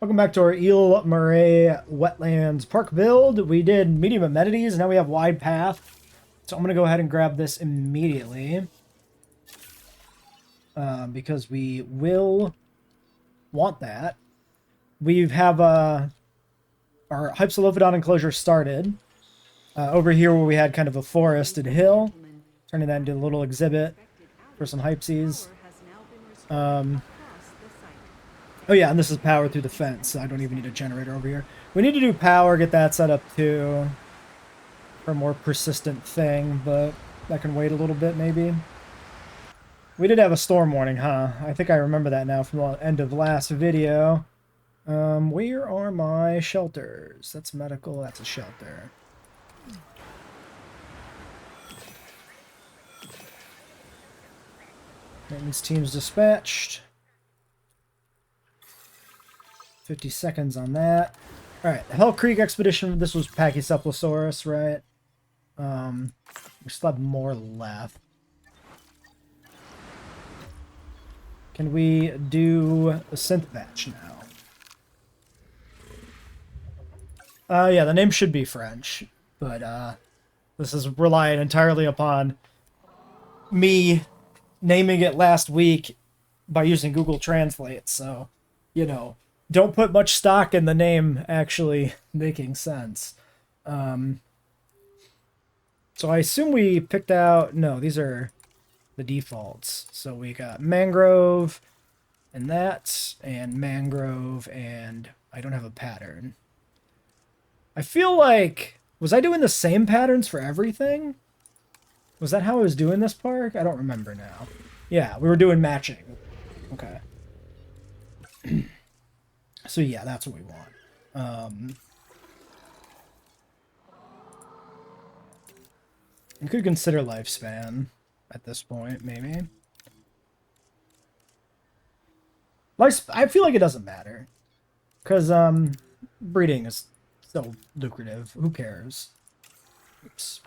Welcome back to our Ile Marais Wetlands Park build. We did medium amenities, now we have wide path. So I'm going to go ahead and grab this immediately. Because we will want that. We have our Hypsy enclosure started. Over here where we had kind of a forested hill. Turning that into a little exhibit for some Hypsies. Oh yeah, and this is power through the fence, so I don't even need a generator over here. We need to do power, get that set up too. For a more persistent thing, but that can wait a little bit maybe. We did have a storm warning, huh? I think I remember that now from the end of last video. Where are my shelters? That's medical, that's a shelter. Maintenance team's dispatched. 50 seconds on that. Alright, Hell Creek Expedition, this was Pachycephalosaurus, right? We still have more left. Can we do a synth batch now? Yeah, the name should be French, but this is relying entirely upon me naming it last week by using Google Translate, so, you know, don't put much stock in the name actually making sense. So I assume we picked out... No, these are the defaults. So we got mangrove and that, and mangrove, and I don't have a pattern. I feel like... Was I doing the same patterns for everything? Was that how I was doing this park? I don't remember now. Yeah, we were doing matching. Okay. So yeah, that's what we want. You could consider lifespan at this point, maybe. I feel like it doesn't matter. Because, breeding is so lucrative. Who cares? Oops.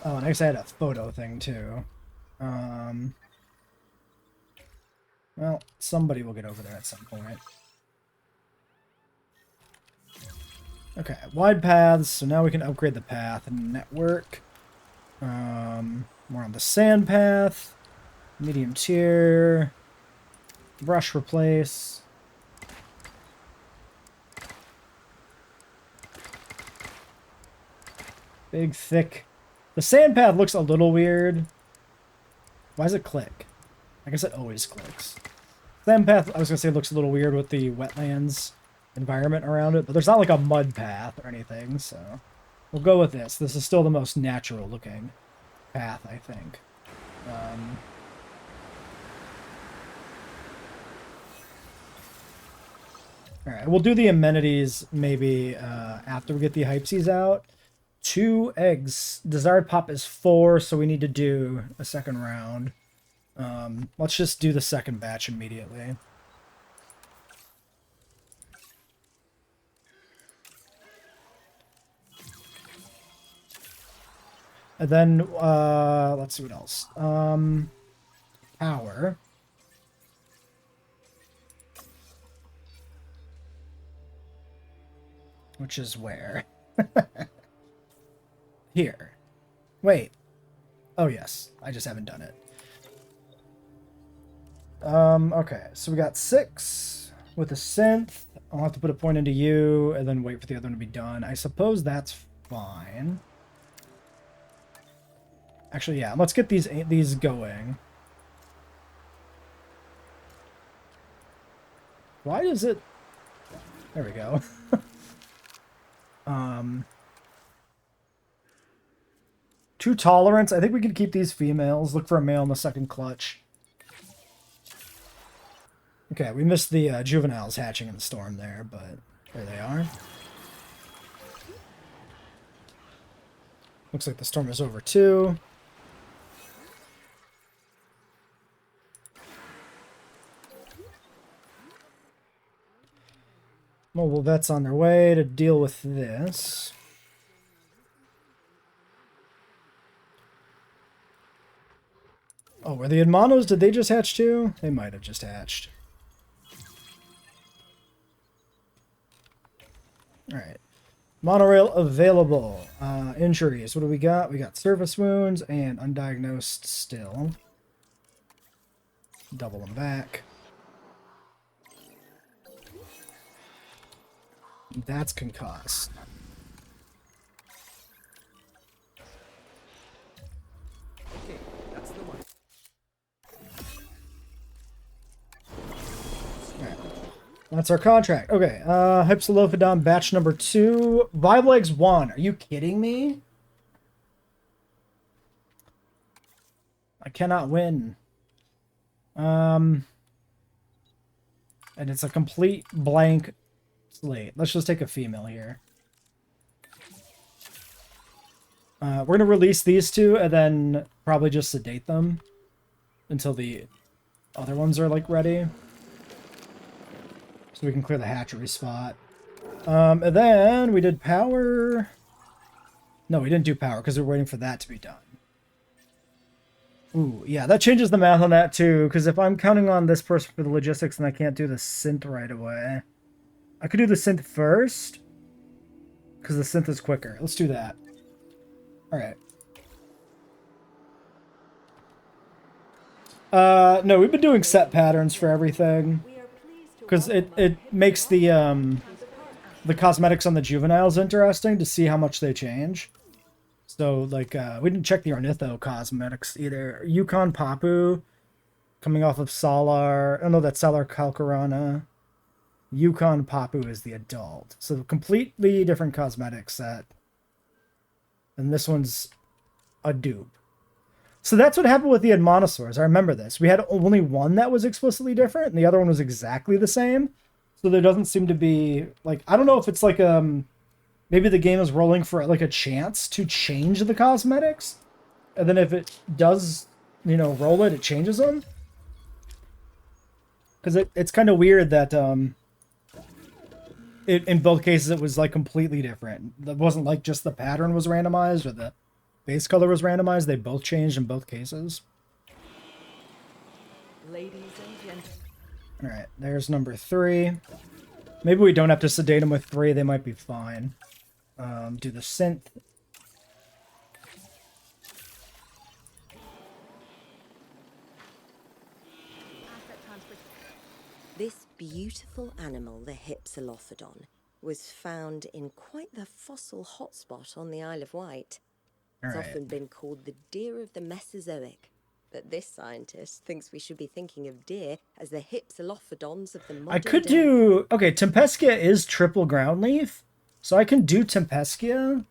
Oh, and I guess I had a photo thing, too. Well, somebody will get over there at some point. Okay, wide paths, so now we can upgrade the path and network. More on the sand path. Medium tier. Brush replace. Big, thick. The sand path looks a little weird. Why does it click? I guess it always clicks. Sand path, I was going to say, looks a little weird with the wetlands environment around it, but there's not like a mud path or anything, so we'll go with this. This is still the most natural looking path, I think. Alright, we'll do the amenities maybe after we get the Hypsies out. 2 eggs. Desired pop is 4, so we need to do a second round. Let's just do the second batch immediately. And then, let's see what else. Power. Which is where? Here. Wait. Oh, yes. I just haven't done it. Okay. So we got 6 with a synth. I'll have to put a point into you and then wait for the other one to be done. I suppose that's fine. Actually, yeah. Let's get these going. Why does it... There we go. 2 tolerance. I think we can keep these females. Look for a male in the second clutch. Okay, we missed the juveniles hatching in the storm there, but there they are. Looks like the storm is over too. Mobile vets on their way to deal with this. Oh, were the Admanos, did they just hatch too? They might have just hatched. Alright. Monorail available. Injuries. What do we got? We got surface wounds and undiagnosed still. Double them back. That's concussed. Okay, that's the one. Alright. That's our contract. Okay, Hypsilophodon batch number 2. Vivelegs 1. Are you kidding me? I cannot win. And it's a complete blank slate. Let's just take a female here. We're going to release these two and then probably just sedate them until the other ones are, like, ready. So we can clear the hatchery spot. And then we did power. No, we didn't do power because we were waiting for that to be done. Ooh, yeah, that changes the math on that too, because if I'm counting on this person for the logistics, then I can't do the synth right away. I could do the synth first, because the synth is quicker. Let's do that. Alright. No, we've been doing set patterns for everything, because it makes the cosmetics on the juveniles interesting to see how much they change. So, like, we didn't check the Ornitho cosmetics either. Yukon Papu, coming off of Salar. Oh, no, that's Salar Calcarana. Yukon Papu is the adult. So, completely different cosmetic set. And this one's a dupe. So, that's what happened with the Admonosaurs. I remember this. We had only one that was explicitly different, and the other one was exactly the same. So, there doesn't seem to be, like, I don't know if it's like, maybe the game is rolling for, like, a chance to change the cosmetics. And then if it does, you know, roll it, it changes them. Because it's kind of weird that, in both cases, it was, like, completely different. It wasn't, like, just the pattern was randomized or the base color was randomized. They both changed in both cases. Ladies and gentlemen. Alright, there's number 3. Maybe we don't have to sedate them with 3. They might be fine. Do the synth. This beautiful animal, the Hypsilophodon, was found in quite the fossil hotspot on the Isle of Wight. It's often been called the deer of the Mesozoic, but this scientist thinks we should be thinking of deer as the Hypsilophodons of the modern I could day. do... Okay, Tempeschia is triple ground leaf. So I can do Tempeschia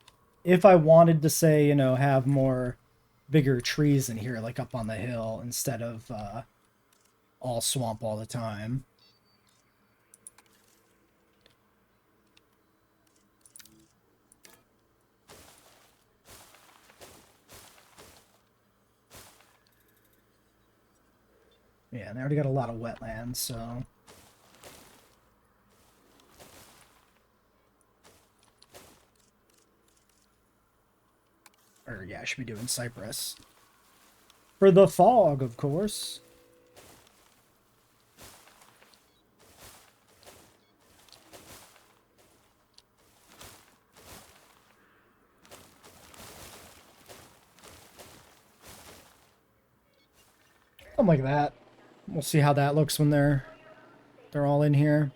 if I wanted to, say, you know, have more bigger trees in here, like up on the hill, instead of all swamp all the time. Yeah, they already got a lot of wetlands, so... Or, yeah, I should be doing Cypress. For the fog, of course. Something like that. We'll see how that looks when they're all in here.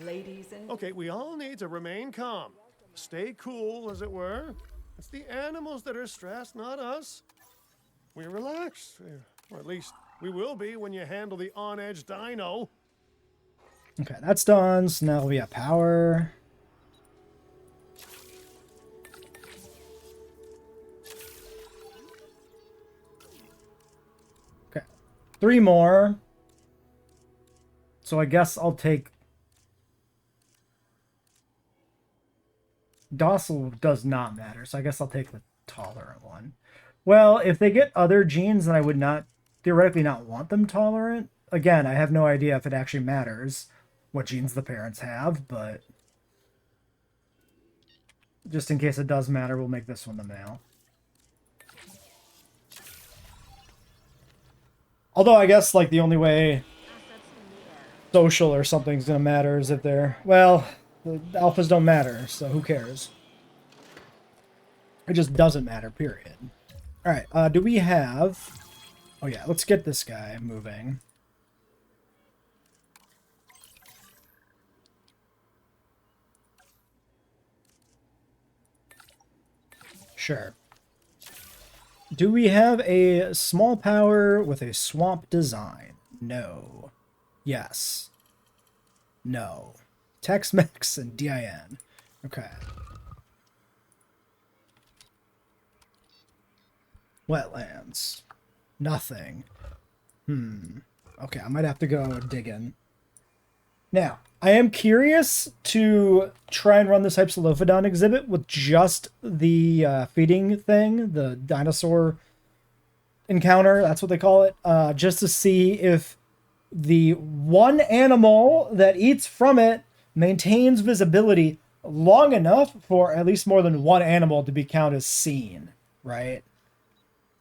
Ladies and Okay, we all need to remain calm. Stay cool, as it were. It's the animals that are stressed, not us. We relax. Or at least we will be when you handle the on-edge dino. Okay, that's done. So now we have power. Okay. 3 more. So I guess I'll take... Docile does not matter, so I guess I'll take the tolerant one. Well, if they get other genes, then I would not, theoretically not want them tolerant. Again, I have no idea if it actually matters what genes the parents have, but just in case it does matter, we'll make this one the male. Although I guess like the only way social or something's gonna matter is if they're, well, the alphas don't matter, so who cares? It just doesn't matter, period. Alright, do we have... Oh yeah, let's get this guy moving. Sure. Do we have a small power with a swamp design? No. Yes. No. Tex-Mex and DIN. Okay. Wetlands. Nothing. Okay, I might have to go digging. Now, I am curious to try and run this Hypsilophodon exhibit with just the feeding thing, the dinosaur encounter, that's what they call it, just to see if the one animal that eats from it maintains visibility long enough for at least more than one animal to be counted as seen, right?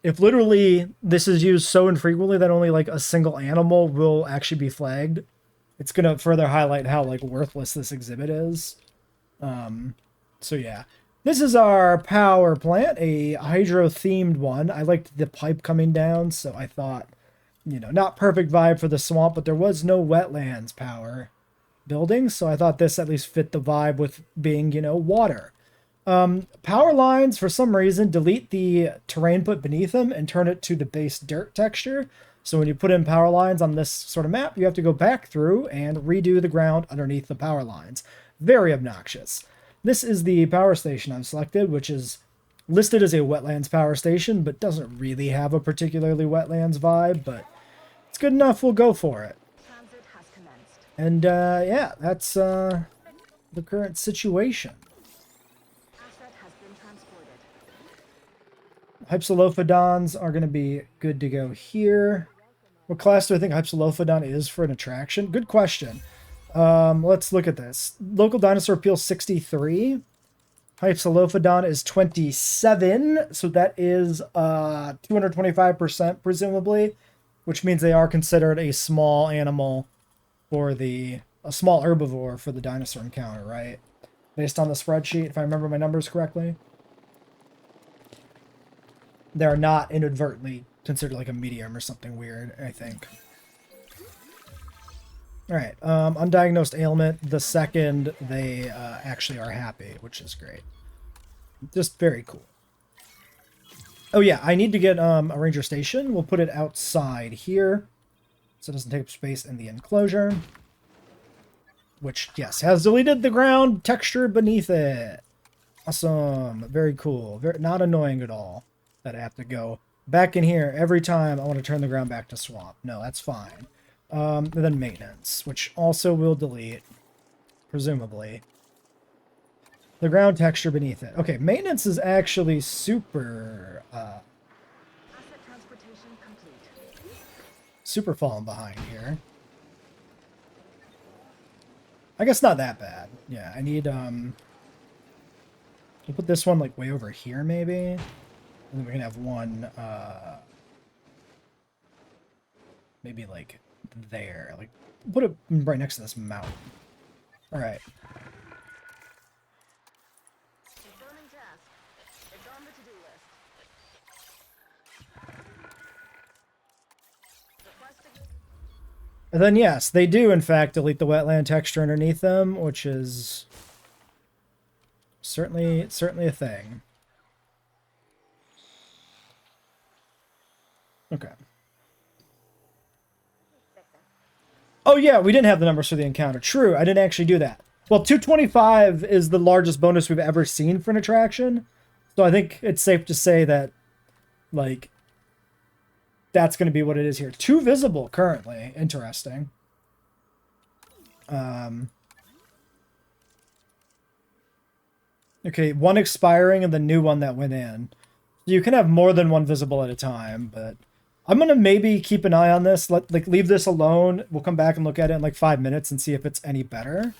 If literally this is used so infrequently that only like a single animal will actually be flagged, it's going to further highlight how like worthless this exhibit is. So yeah, this is our power plant, a hydro-themed one. I liked the pipe coming down, so I thought, you know, not perfect vibe for the swamp, but there was no wetlands power building, so I thought this at least fit the vibe with being, you know, water. Power lines, for some reason, delete the terrain put beneath them and turn it to the base dirt texture. So when you put in power lines on this sort of map, you have to go back through and redo the ground underneath the power lines. Very obnoxious. This is the power station I've selected, which is listed as a wetlands power station, but doesn't really have a particularly wetlands vibe, but it's good enough, we'll go for it. And yeah, that's the current situation. Hypsilophodons are going to be good to go here. What class do I think Hypsilophodon is for an attraction? Good question. Let's look at this. Local dinosaur appeal 63. Hypsilophodon is 27, so that is 225% presumably, which means they are considered a small animal for a small herbivore for the dinosaur encounter, right? Based on the spreadsheet, if I remember my numbers correctly. They're not inadvertently considered like a medium or something weird, I think. Alright, undiagnosed ailment. The second they actually are happy, which is great. Just very cool. Oh yeah, I need to get a ranger station. We'll put it outside here, so it doesn't take up space in the enclosure. Which, yes, has deleted the ground texture beneath it. Awesome. Very cool. Very, not annoying at all that I have to go back in here every time I want to turn the ground back to swamp. No, that's fine. And then maintenance, which also will delete, presumably, the ground texture beneath it. Okay, maintenance is actually super, super falling behind here. I guess not that bad. Yeah, I need, we'll put this one, like, way over here, maybe. And then we can have one, maybe, like, there. Like, put it right next to this mountain. Alright. And then, yes, they do, in fact, delete the wetland texture underneath them, which is certainly a thing. Okay. Oh, yeah, we didn't have the numbers for the encounter. True, I didn't actually do that. Well, 225 is the largest bonus we've ever seen for an attraction. So I think it's safe to say that, like, that's going to be what it is here. 2 visible currently. Interesting. Okay, 1 expiring and the new one that went in. You can have more than 1 visible at a time, but I'm going to maybe keep an eye on this. Leave this alone. We'll come back and look at it in like 5 minutes and see if it's any better.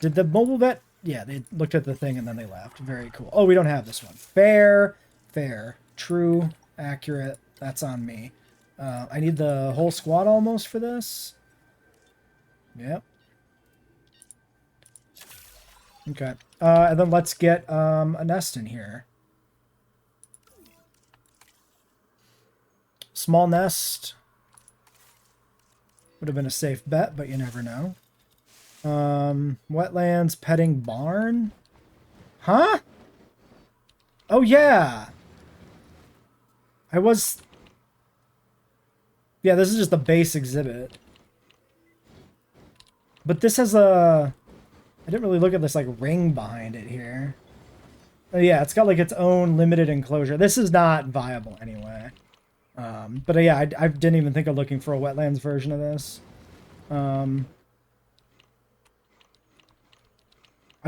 Did the mobile vet? Yeah, they looked at the thing and then they left. Very cool. Oh, we don't have this one. Fair. True. Accurate. That's on me. I need the whole squad almost for this. Yep. Okay. And then let's get a nest in here. Small nest. Would have been a safe bet, but you never know. Wetlands petting barn? Huh? Oh, yeah. Yeah, this is just the base exhibit. But this has a... I didn't really look at this, like, ring behind it here. Oh, yeah, it's got, like, its own limited enclosure. This is not viable anyway. But, yeah, I didn't even think of looking for a wetlands version of this. I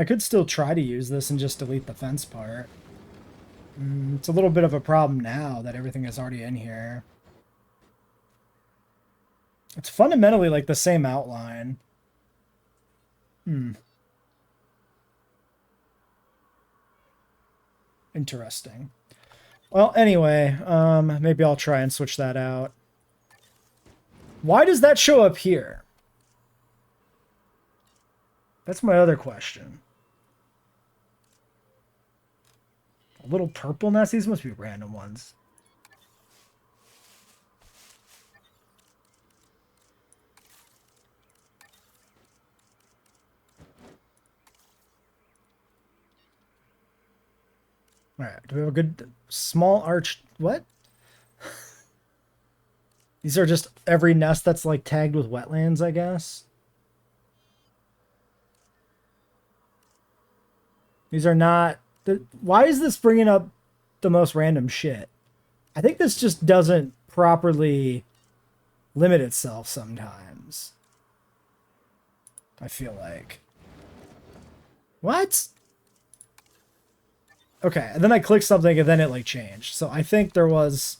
could still try to use this and just delete the fence part. It's a little bit of a problem now that everything is already in here. It's fundamentally like the same outline. Interesting. Well, anyway, maybe I'll try and switch that out. Why does that show up here? That's my other question. A little purple nest? These must be random ones. Alright, do we have a good small arch? What? These are just every nest that's like tagged with wetlands, I guess. These are not... Why is this bringing up the most random shit? I think this just doesn't properly limit itself sometimes. I feel like. What? Okay, and then I clicked something and then it like changed. So I think there was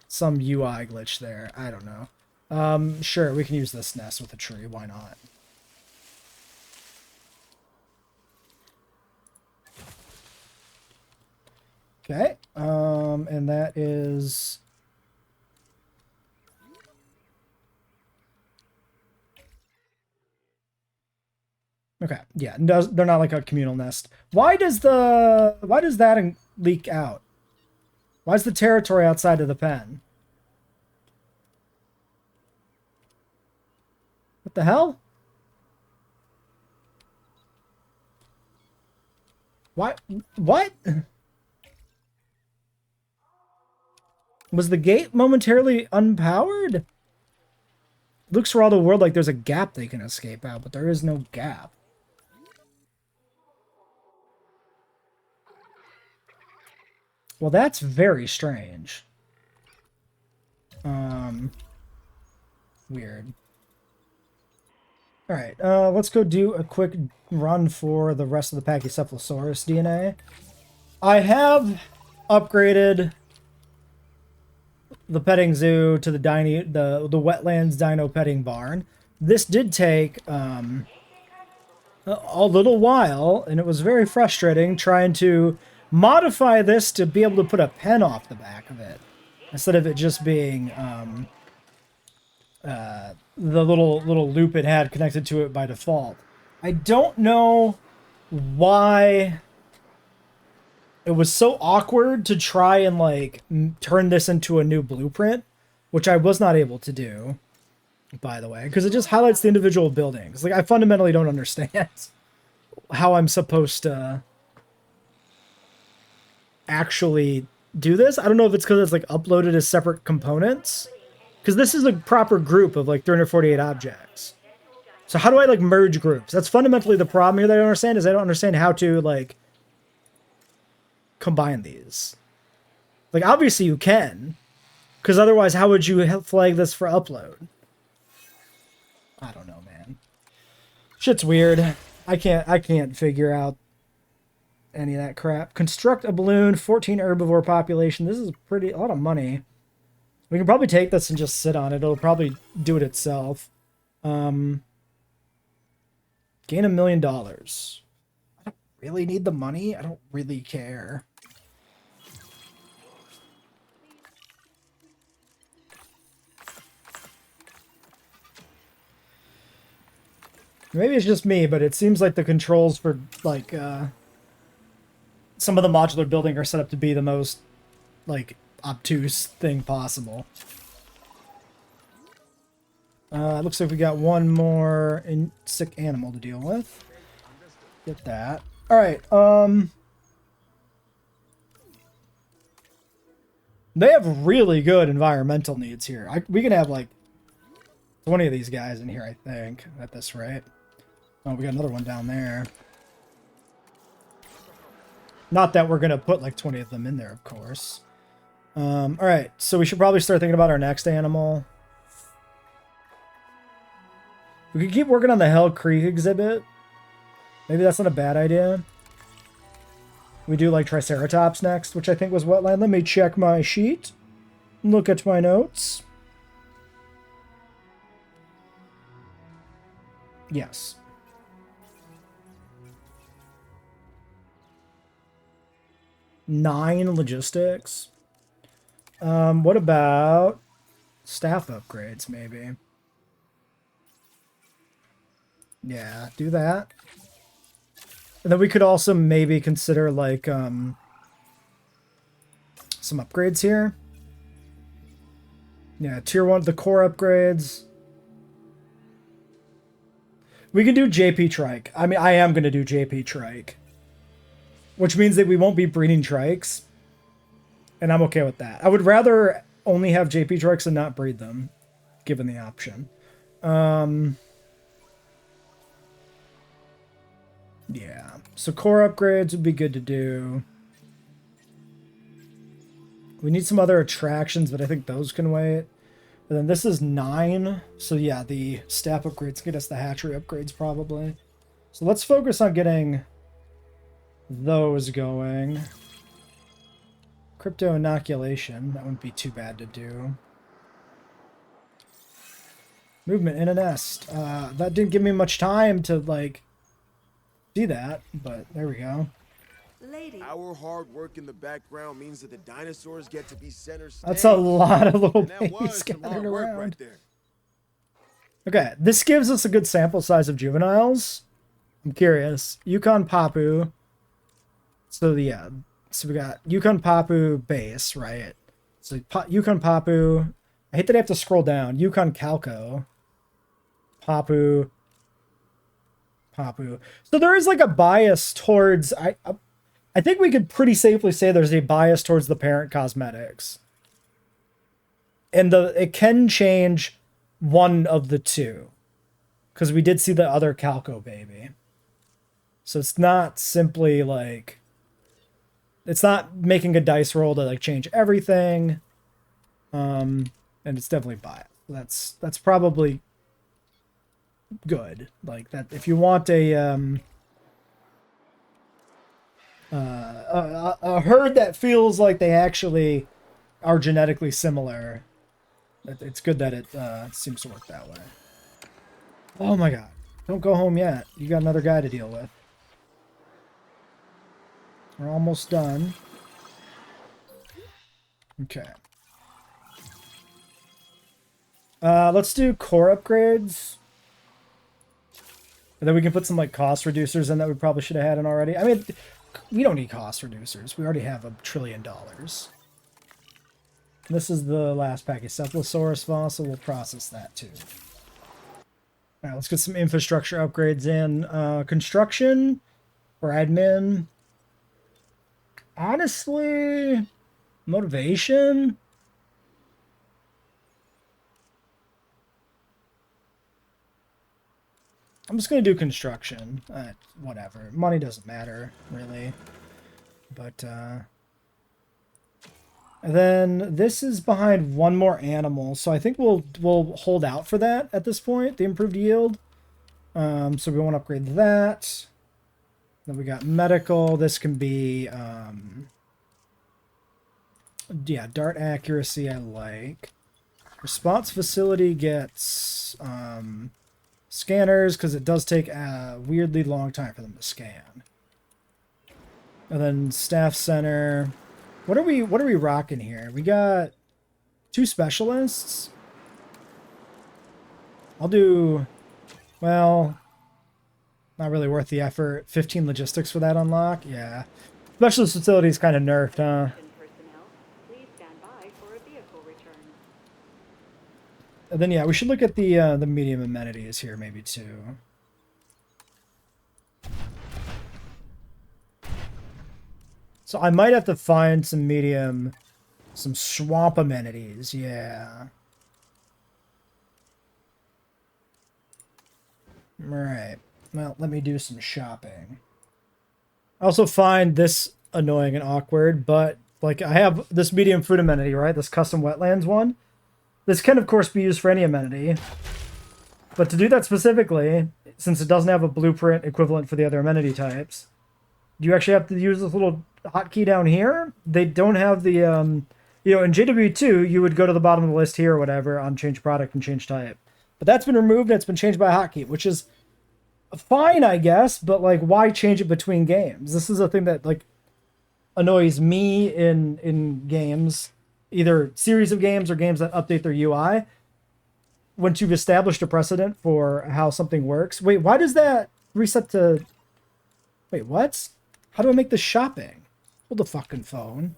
some UI glitch there. I don't know. Sure, we can use this nest with a tree. Why not? Okay, and that is... Okay, yeah, they're not like a communal nest. Why does that leak out? Why is the territory outside of the pen? What the hell? What? Was the gate momentarily unpowered? Looks for all the world like there's a gap they can escape out, but there is no gap. Well, that's very strange. Weird. Alright, let's go do a quick run for the rest of the Pachycephalosaurus DNA. I have upgraded the petting zoo to the wetlands dino petting barn. This did take a little while, and it was very frustrating trying to modify this to be able to put a pen off the back of it instead of it just being the little loop it had connected to it by default. I don't know why it was so awkward to try and like turn this into a new blueprint, which I was not able to do, by the way, because it just highlights the individual buildings. Like, I fundamentally don't understand how I'm supposed to actually do this. I don't know if it's because it's like uploaded as separate components, because this is a proper group of like 348 objects. So how do I like merge groups? That's fundamentally the problem here that I don't understand, is I don't understand how to like combine these. Like, obviously you can, because otherwise how would you flag this for upload? I don't know, man. Shit's weird. I can't figure out any of that crap. Construct a balloon, 14 herbivore population. This is a lot of money. We can probably take this and just sit on it. It'll probably do it itself. Gain $1 million. I don't really need the money. I don't really care. Maybe it's just me, but it seems like the controls for, like, some of the modular building are set up to be the most, like, obtuse thing possible. Looks like we got one more sick animal to deal with. Get that. Alright, they have really good environmental needs here. We can have, like, 20 of these guys in here, I think, at this rate. Oh, we got another one down there. Not that we're going to put, like, 20 of them in there, of course. Alright, so we should probably start thinking about our next animal. We could keep working on the Hell Creek exhibit. Maybe that's not a bad idea. We do like Triceratops next, which I think was wetland. Let me check my sheet. Look at my notes. Yes. Nine logistics. What about staff upgrades, maybe? Yeah, do that. And then we could also maybe consider, like, some upgrades here. Yeah, tier 1, the core upgrades. We can do JP Trike. I mean, I am going to do JP Trike. Which means that we won't be breeding trikes. And I'm okay with that. I would rather only have JP Trikes and not breed them, given the option. Yeah, so core upgrades would be good to do. We need some other attractions, but I think those can wait. And then this is 9. So yeah, the staff upgrades get us the hatchery upgrades probably. So let's focus on getting those going. Crypto inoculation, that wouldn't be too bad to do. Movement in a nest. That didn't give me much time to, like, see that, but there we go. Lady. Our hard work in the background means that the dinosaurs get to be center stage. That's a lot of little And that babies was some scattered hard work around. right there. Okay, this gives us a good sample size of juveniles. I'm curious. Yukon Papu. So yeah, so we got Yukon Papu base, right? So Yukon Papu. I hate that I have to scroll down. Yukon Calco. Papu. Papu. So there is like a bias towards... I think we could pretty safely say there's a bias towards the parent cosmetics. And it can change one of the two. Because we did see the other Calco baby. So it's not simply like... It's not making a dice roll to like change everything. And it's definitely biased. That's probably good. Like that if you want a herd that feels like they actually are genetically similar, it's good that it seems to work that way. Oh my god. Don't go home yet. You got another guy to deal with. We're almost done. Okay. Let's do core upgrades. And then we can put some like cost reducers in that we probably should have had in already. I mean, we don't need cost reducers. We already have $1 trillion. This is the last package. Cephalosaurus fossil. We'll process that too. All right, let's get some infrastructure upgrades in. Construction or admin. Honestly, motivation. I'm just going to do construction. Whatever. Money doesn't matter, really. But, and then this is behind one more animal. So I think we'll hold out for that at this point, the improved yield. So we won't upgrade that. Then we got medical. This can be, yeah, dart accuracy I like. Response facility gets, scanners, because it does take a weirdly long time for them to scan. And then staff center. What are we rocking here? We got 2 specialists. I'll do, well, Not really worth the effort. 15 logistics for that unlock? Yeah. Specialist facility is kind of nerfed, huh? Personnel, please stand by for a vehicle return. And then, yeah, we should look at the medium amenities here, maybe, too. So I might have to find some medium, some swamp amenities, yeah. Right. Well, let me do some shopping. I also find this annoying and awkward, but, like, I have this medium food amenity, right? This custom wetlands one. This can, of course, be used for any amenity. But to do that specifically, since it doesn't have a blueprint equivalent for the other amenity types, you actually have to use this little hotkey down here. They don't have the, you know, in JWE2, you would go to the bottom of the list here or whatever on change product and change type. But that's been removed and it's been changed by a hotkey, which is fine, I guess, but, like, why change it between games? This is a thing that, like, annoys me in games, either series of games or games that update their UI. Once you've established a precedent for how something works. Wait, why does that reset to... Wait, what? How do I make this shopping? Hold the fucking phone.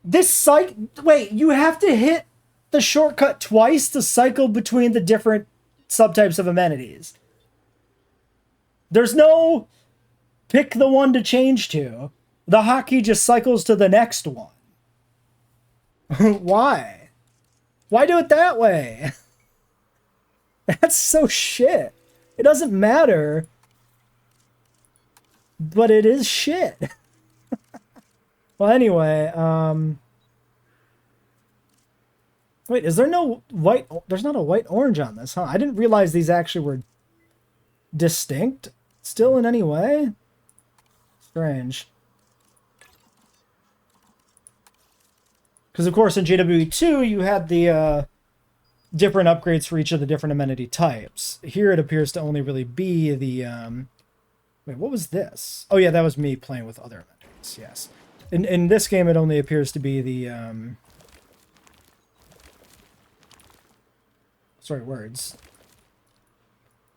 This site... Wait, you have to hit the shortcut twice to cycle between the different subtypes of amenities. There's no pick the one to change to. The hotkey just cycles to the next one. Why? Why do it that way? That's so shit. It doesn't matter. But it is shit. Well, anyway, wait, is there no white... There's not a white-orange on this, huh? I didn't realize these actually were distinct still in any way. Strange. Because, of course, in JWE2, you had the different upgrades for each of the different amenity types. Here, it appears to only really be the... Wait, what was this? Oh, yeah, that was me playing with other amenities, yes. In this game, it only appears to be the... Sorry, words.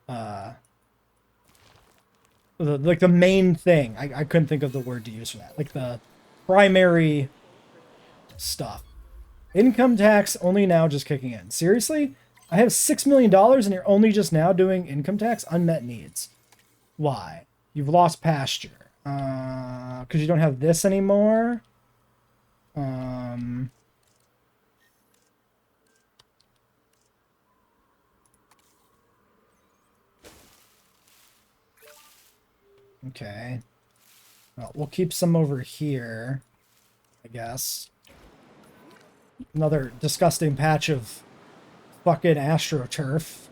Like the main thing. I couldn't think of the word to use for that. Like the primary stuff. Income tax only now just kicking in. Seriously? I have $6 million and you're only just now doing income tax? Unmet needs. Why? You've lost pasture. Because you don't have this anymore? Okay. Well, we'll keep some over here, I guess. Another disgusting patch of fucking AstroTurf.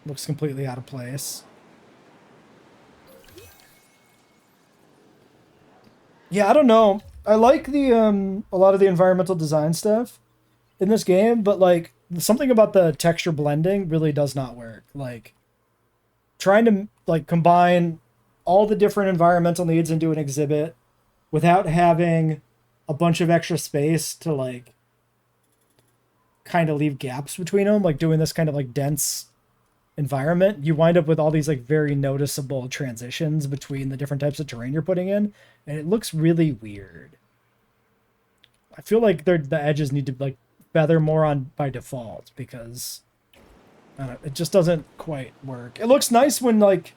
Looks completely out of place. Yeah, I don't know. I like the a lot of the environmental design stuff in this game, but, like, something about the texture blending really does not work. Like, trying to, like, combine all the different environmental needs into an exhibit without having a bunch of extra space to, like, kind of leave gaps between them, like doing this kind of, like, dense environment, you wind up with all these, like, very noticeable transitions between the different types of terrain you're putting in, and it looks really weird. I feel like the edges need to, like, feather more on by default, because it just doesn't quite work. It looks nice when, like,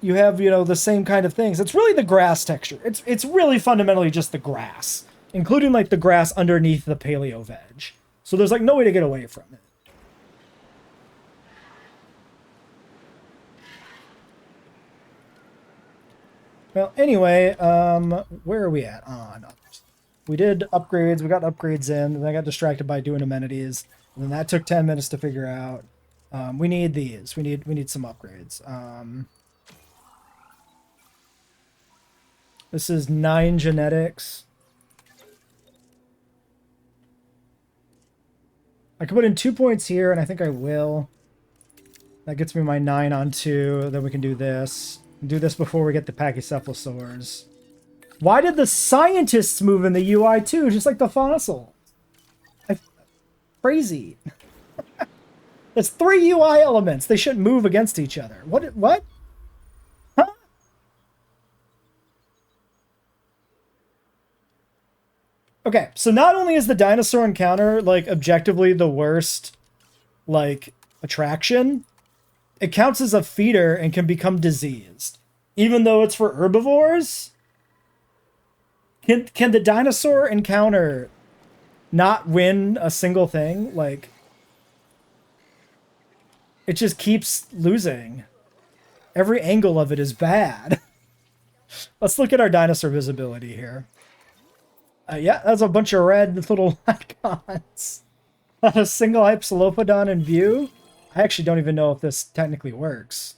you have, you know, the same kind of things. It's really the grass texture. It's really fundamentally just the grass, including, like, the grass underneath the paleo veg. So there's, like, no way to get away from it. Well, anyway, where are we at? On others. We did upgrades. We got upgrades in, and then I got distracted by doing amenities, and then that took 10 minutes to figure out. We need these. We need some upgrades. This is 9 genetics. I could put in 2 points here, and I think I will. That gets me my 9 on 2. Then we can do this. Do this before we get the pachycephalosaurs. Why did the scientists move in the UI too? Just like the fossil. Crazy. It's 3 UI elements. They shouldn't move against each other. What? Huh? Okay, so not only is the dinosaur encounter, like, objectively the worst, like, attraction, it counts as a feeder and can become diseased. Even though it's for herbivores? Can the dinosaur encounter not win a single thing? Like, it just keeps losing. Every angle of it is bad. Let's look at our dinosaur visibility here. Yeah, that's a bunch of red little icons. Not a single Hypsilophodon in view. I actually don't even know if this technically works.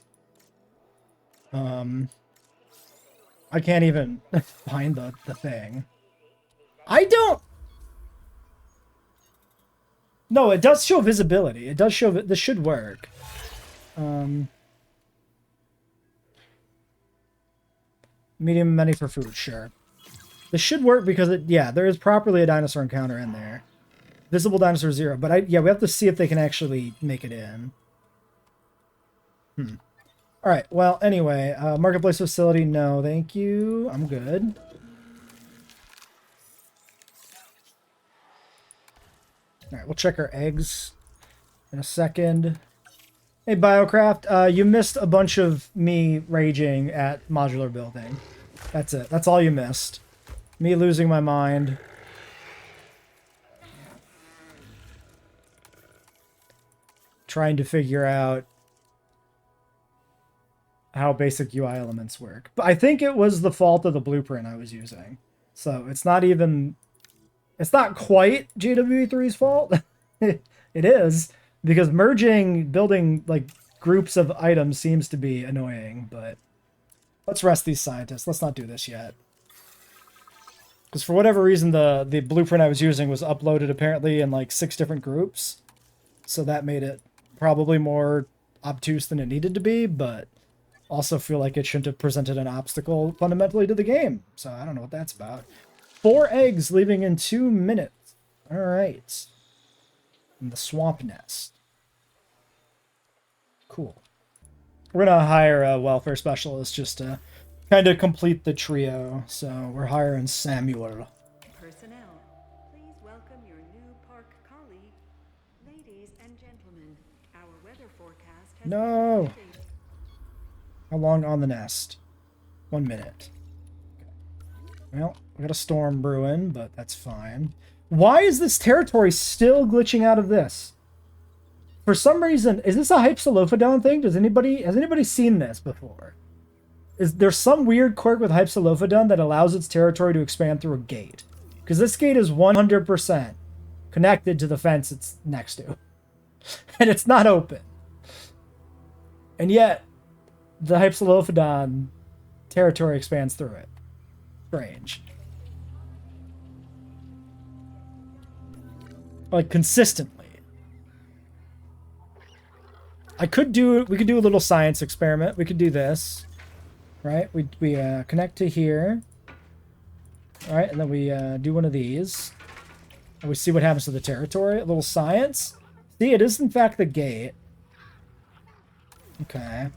I can't even find the thing. I don't... No, it does show visibility. It does show... This should work. Medium money for food, sure. This should work because, there is properly a dinosaur encounter in there. Visible dinosaur 0. But we have to see if they can actually make it in. Alright, well, anyway, marketplace facility, no, thank you. I'm good. Alright, we'll check our eggs in a second. Hey, Biocraft, you missed a bunch of me raging at modular building. That's it. That's all you missed. Me losing my mind. Trying to figure out how basic UI elements work. But I think it was the fault of the blueprint I was using. So it's not even... It's not quite JWE3's fault. It is, because building, like, groups of items seems to be annoying, but... Let's rest these scientists. Let's not do this yet. Because for whatever reason, the blueprint I was using was uploaded apparently in, like, 6 different groups. So that made it probably more obtuse than it needed to be, but... Also feel like it shouldn't have presented an obstacle fundamentally to the game. So I don't know what that's about. 4 eggs leaving in 2 minutes. All right. And the swamp nest. Cool. We're going to hire a welfare specialist just to kind of complete the trio. So we're hiring Samuel. Personnel, please welcome your new park colleague. Ladies and gentlemen, our weather forecast has No. been updated. How long on the nest? 1 minute. Well, we got a storm brewing, but that's fine. Why is this territory still glitching out of this? For some reason, is this a Hypsilophodon thing? Has anybody seen this before? Is there some weird quirk with Hypsilophodon that allows its territory to expand through a gate? Because this gate is 100% connected to the fence it's next to. And it's not open. And yet, the Hypsilophodon territory expands through it. Strange. Like, consistently. We could do a little science experiment. We could do this. Right? We connect to here. Alright, and then we do one of these. And we see what happens to the territory. A little science. See, it is in fact the gate. Okay.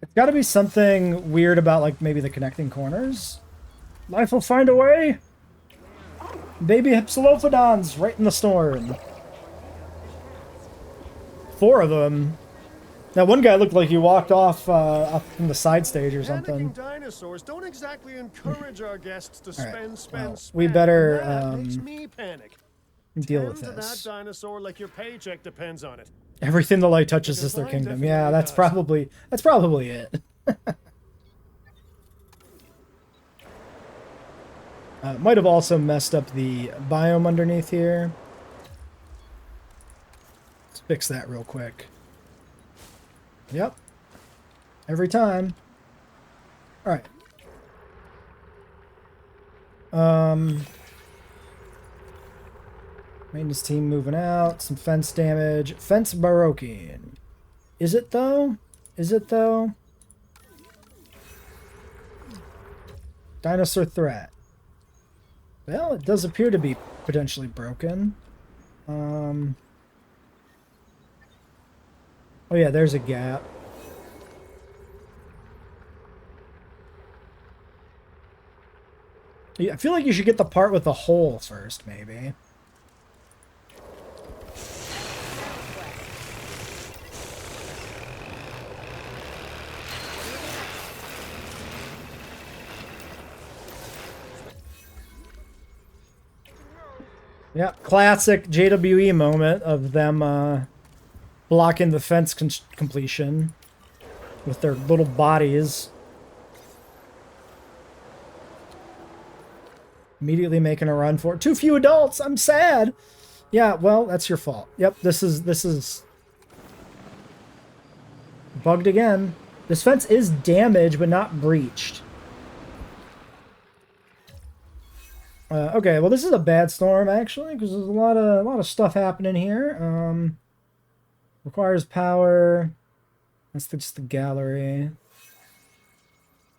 It's got to be something weird about, like, maybe the connecting corners. Life will find a way. Baby Hypsilophodons right in the storm. 4 of them. That one guy looked like he walked off up from the side stage or something. Panicking dinosaurs don't exactly encourage our guests to spend. We better That makes me panic. deal with Tend to this. that dinosaur like your paycheck depends on it. Everything the light touches Because is their mine kingdom. definitely Yeah, that's does. probably it. Might have also messed up the biome underneath here. Let's fix that real quick. Yep. Every time. Alright. Maintenance team moving out. Some fence damage. Fence baroquing. Is it though? Is it though? Dinosaur threat. Well, it does appear to be potentially broken. Oh yeah, there's a gap. Yeah, I feel like you should get the part with the hole first, maybe. Yeah, classic JWE moment of them blocking the fence completion with their little bodies. Immediately making a run for it. Too few adults. I'm sad. Yeah, well, that's your fault. Yep, this is bugged again. This fence is damaged, but not breached. Okay, well, this is a bad storm actually, because there's a lot of stuff happening here. Requires power. That's just the gallery.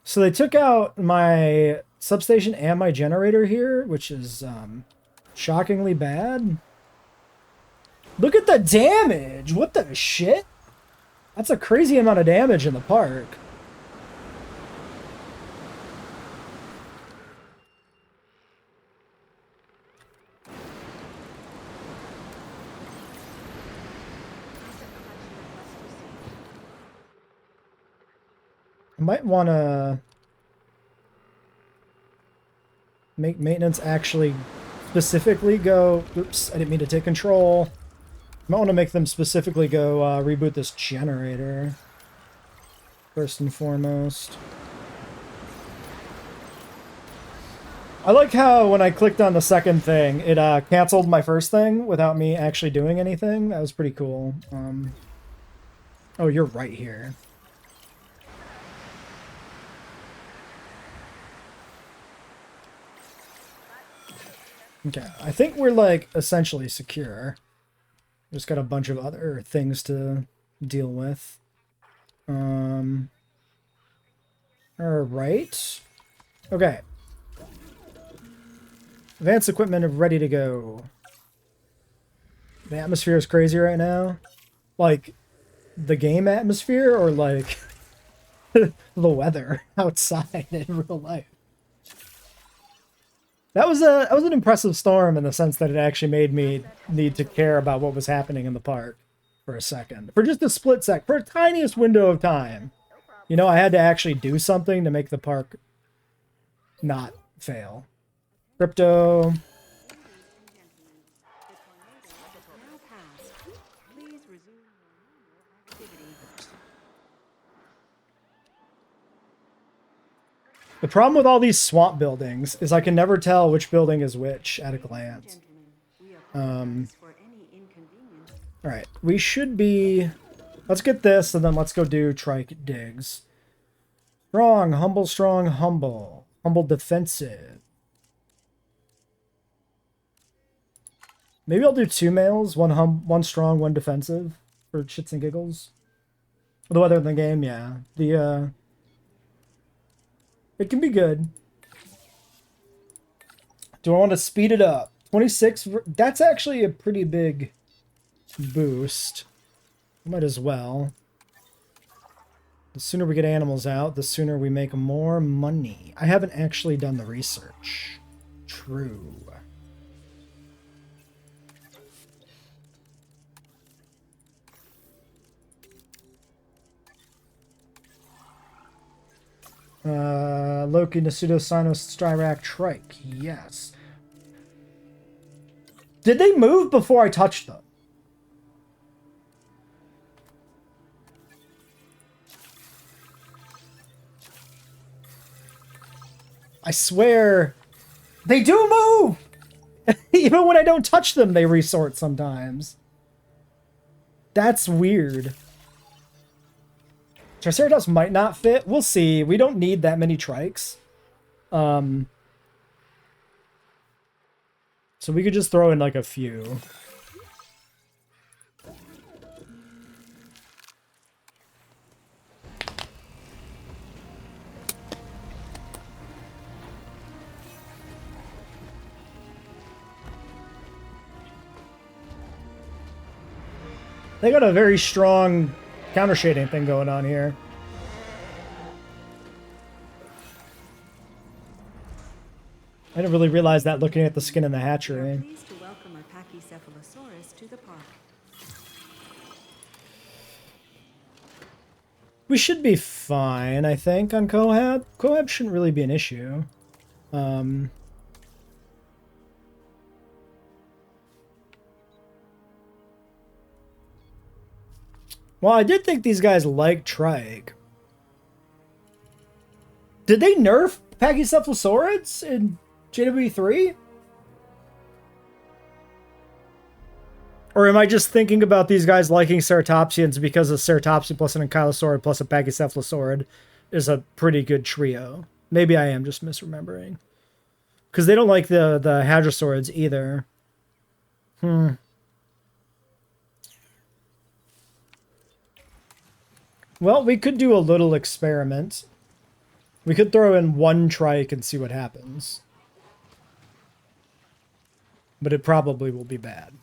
So they took out my substation and my generator here, which is shockingly bad. Look at the damage! What the shit? That's a crazy amount of damage in the park. I might want to make maintenance actually specifically go... Oops, I didn't mean to take control. I might want to make them specifically go reboot this generator. First and foremost. I like how when I clicked on the second thing, it canceled my first thing without me actually doing anything. That was pretty cool. Oh, you're right here. Okay, I think we're like essentially secure. Just got a bunch of other things to deal with. Alright. Okay. Advanced equipment ready to go. The atmosphere is crazy right now. Like, the game atmosphere, or like the weather outside in real life. That was an impressive storm in the sense that it actually made me need to care about what was happening in the park for a second. For just a split sec, for a tiniest window of time. You know, I had to actually do something to make the park not fail. Crypto. The problem with all these swamp buildings is I can never tell which building is which at a glance. Alright, we should be... Let's get this, and then let's go do trike digs. Strong, humble, strong, humble. Humble defensive. Maybe I'll do 2 males, one strong, one defensive, for shits and giggles. The weather in the game, yeah. It can be good. Do I want to speed it up? 26, that's actually a pretty big boost. Might as well. The sooner we get animals out, the sooner we make more money. I haven't actually done the research. True. Loki, Nasudo, Sinos, Styrac, Trike. Yes. Did they move before I touched them? I swear, they do move! Even when I don't touch them, they resort sometimes. That's weird. Triceratops might not fit. We'll see. We don't need that many trikes. So we could just throw in like a few. They got a very strong counter shading thing going on here. I didn't really realize that looking at the skin in the We are hatchery. pleased to welcome a Pachycephalosaurus to the park. We should be fine, I think, on Cohab. Cohab shouldn't really be an issue. Well, I did think these guys liked Trike. Did they nerf Pachycephalosaurids in JWE3? Or am I just thinking about these guys liking ceratopsians because a ceratopsian plus an ankylosaurid plus a pachycephalosaurid is a pretty good trio? Maybe I am just misremembering. Because they don't like the hadrosaurids either. Well, we could do a little experiment. We could throw in one trike and see what happens. But it probably will be bad.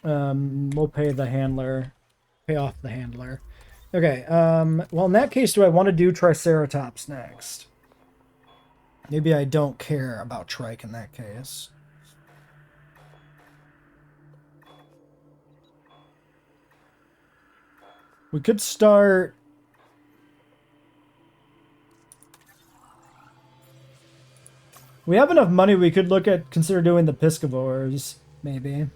We'll pay the handler. Pay off the handler. Okay, well, in that case, do I want to do Triceratops next? Maybe I don't care about trike in that case. We could start... We have enough money, we could consider doing the piscivores, maybe.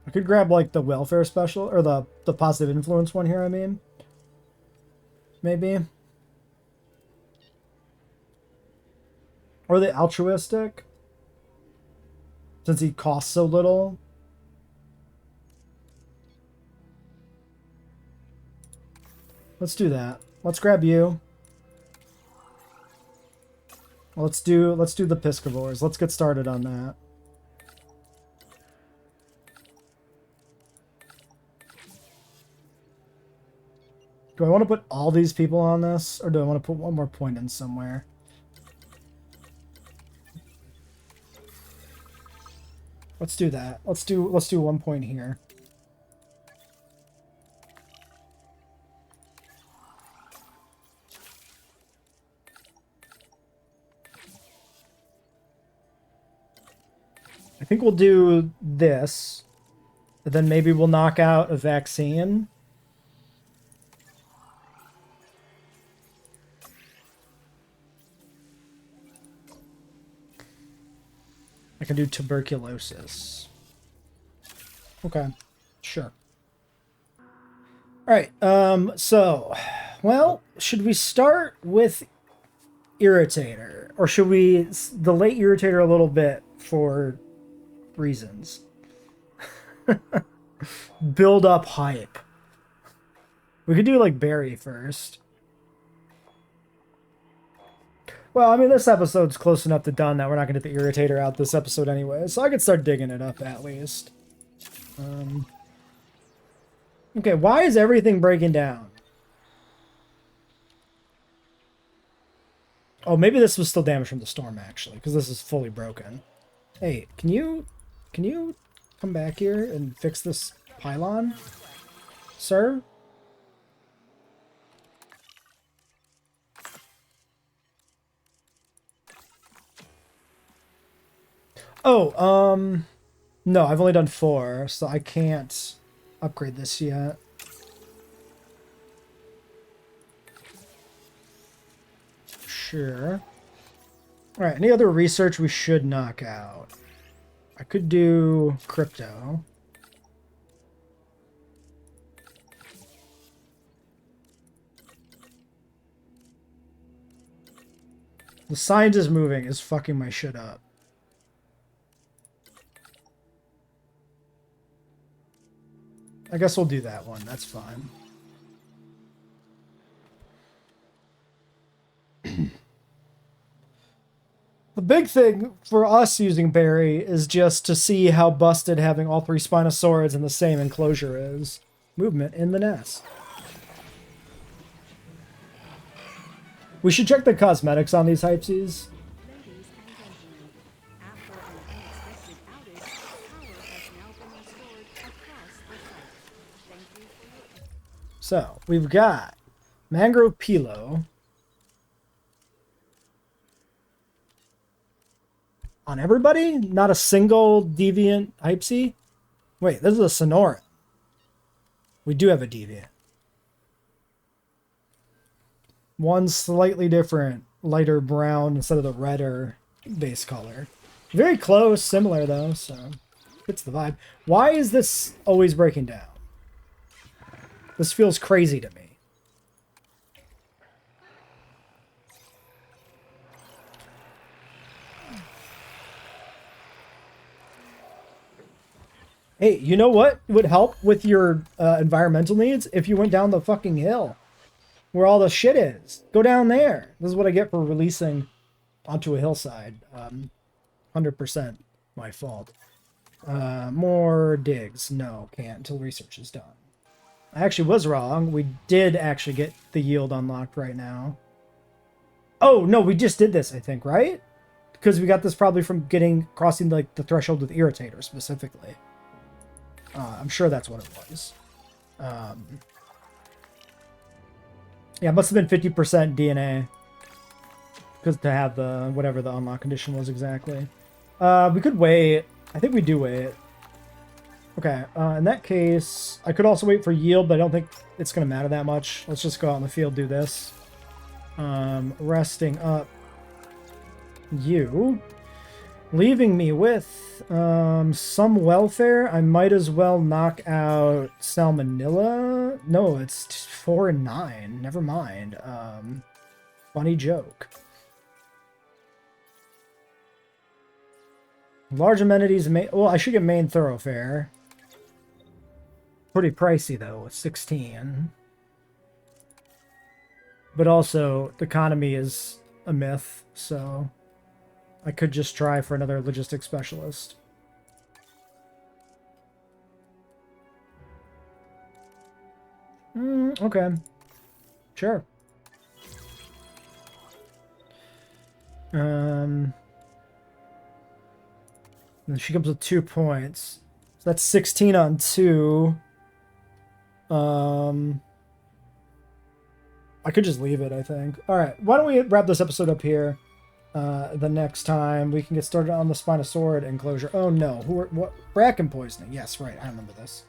I could grab, like, the welfare special, or the positive influence one here, I mean. Maybe. Or the altruistic. Since he costs so little. Let's do that. Let's grab you. Let's do the piscivores. Let's get started on that. Do I want to put all these people on this, or do I want to put one more point in somewhere? Let's do that. Let's do 1 point here. I think we'll do this. And then maybe we'll knock out a vaccine. I can do tuberculosis. Okay, sure. All right, so, well, should we start with Irritator? Or should we delay Irritator a little bit for reasons? Build up hype. We could do, like, Barry first. Well, I mean, this episode's close enough to done that we're not going to get the Irritator out this episode anyway, so I could start digging it up at least. Okay, why is everything breaking down? Oh, maybe this was still damage from the storm, actually, because this is fully broken. Hey, can you come back here and fix this pylon, sir? Oh, no, I've only done 4, so I can't upgrade this yet. Sure. Alright, any other research we should knock out? I could do crypto. The scientist moving is fucking my shit up. I guess we'll do that one. That's fine. The big thing for us using Barry is just to see how busted having all 3 Spinosaurids in the same enclosure is. Movement in the nest. We should check the cosmetics on these Hypsies. Ladies and gentlemen, after an unexpected outage, power has now been restored across the site. Thank you for your... So, we've got Mangrove Pilo on everybody? Not a single deviant Hypsy? Wait, this is a Sonora. We do have a deviant. One slightly different, lighter brown instead of the redder base color. Very close, similar though, so fits the vibe. Why is this always breaking down? This feels crazy to me. Hey, you know what would help with your environmental needs? If you went down the fucking hill where all the shit is. Go down there. This is what I get for releasing onto a hillside. 100% my fault. More digs. No, can't until research is done. I actually was wrong. We did actually get the yield unlocked right now. Oh, no, we just did this, I think, right? Because we got this probably from crossing like the threshold with Irritator specifically. I'm sure that's what it was. Yeah, it must have been 50% DNA. Because to have the, whatever the unlock condition was exactly. We could wait. I think we do wait. Okay, in that case, I could also wait for yield, but I don't think it's going to matter that much. Let's just go out in the field, do this. Resting up you. Leaving me with some welfare. I might as well knock out Salmonella. No, it's 4 and 9. Never mind. Funny joke. Large amenities. Well, I should get main thoroughfare. Pretty pricey though, 16. But also, the economy is a myth, so I could just try for another logistics specialist. Okay. Sure. And she comes with 2 points. So that's 16 on 2. I could just leave it, I think. Alright, why don't we wrap this episode up here? The next time we can get started on the Spinosaurid enclosure. Oh no, what? Bracken poisoning. Yes, right, I remember this.